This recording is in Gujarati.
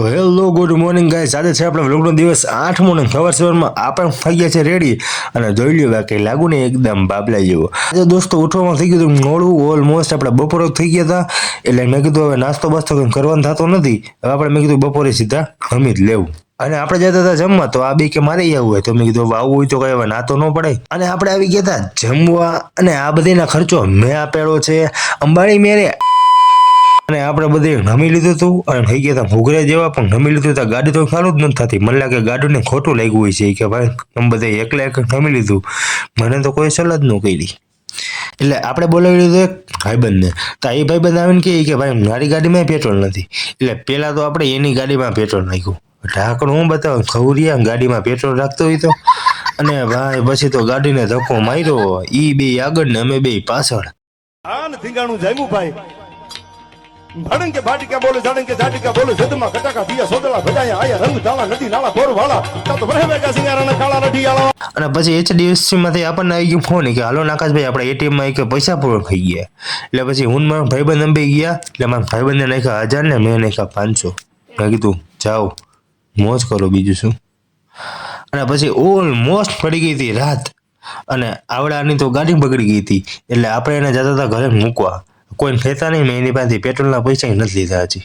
હેલો ગુડ મોર્નિંગ ગાઈસ, આજે છે આપણે વ્લોગનો દિવસ 8મો ને સવારમાં આપણે થઈ ગયા છે રેડી અને જોઈ લ્યો બાકી લાગુ ને એકદમ બાબલા જેવો. આજે દોસ્તો ઉઠવામાં થઈ ગયું મોડું, ઓલમોસ્ટ આપણે બપોર થઈ ગયા હતા એટલે મેં કીધું હવે નાસ્તો બાસ્તો કંઈ કરવાનો થતો નથી, હવે આપણે મેં કીધું બપોરે સીધા જમી જ લેવું. અને આપણે જતા હતા જમવા તો આ બે કે મારે આવવું હોય તો મેં કીધું આવવું હોય તો કઈ હવે નાતો ન પડે. અને આપણે આવી ગયા હતા જમવા અને આ બધીના ખર્ચો મેં આપેલો છે, અંબાણી મેરે. અને આપણે બધે નમી લીધું હતું અને થઈ ગયા હતા ઘૂઘરા જેવા, પણ નમી લીધું હતા ગાડી તો ચાલુ જ નથી થતી. મને લાગે ગાડીને ખોટું લાગ્યું હોય છે કે ભાઈ તમે બધે એકલા એક નમી લીધું, મને તો કોઈ સલાહ જ ન કરી. એટલે આપણે બોલાવી લીધું એક ભાઈબંધને, તો એ ભાઈબંધ આવીને કહે કે ભાઈ મારી ગાડીમાં પેટ્રોલ નથી. એટલે પેલા તો આપણે એની ગાડીમાં પેટ્રોલ નાખ્યું, ઢાંકણ હું બતાવું ખવરિયા ગાડીમાં પેટ્રોલ રાખતો હોય તો. અને ભાઈ પછી તો ગાડીને ધક્કો માર્યો, ઈ બે આગળ ને અમે બે પાછળ. આ ને ધીંગાણું જામ્યું ભાઈ ભડંગ કે ભાટિકા બોલે જાડંગ કે જાટિકા બોલે જદમાં કટાકા દિયા સોદલા ભજાયા આયા રંગ ધાલા નદી નાળા બોર વાળા તા તો ભરે વેગા સિંગારાના કાળા રઢી આળા. અને પછી HDFC માંથી આપણને આવી ગયું ફોન કે હાલો નાકાશભાઈ આપણે ATM માં કે પૈસા પૂરો થઈ ગયા. એટલે પછી હું મારા ભાઈબંધ અંબે ગયા, એટલે મારા ભાઈબંધને નાખ્યા 1000 ને મેં નાખ્યા 500. મેં કીધું જાઓ મોજ કરો બીજું શું. અને પછી ઓલમોસ્ટ પડી ગઈ હતી રાત અને આવડાની તો ગાડી બગડી ગઈ હતી, એટલે આપણે એને જતા હતા ઘરે મૂકવા. કોઈને કહેતા નહીં, મેં એની પાસેથી પેટ્રોલના પૈસા નથી લીધા હજી.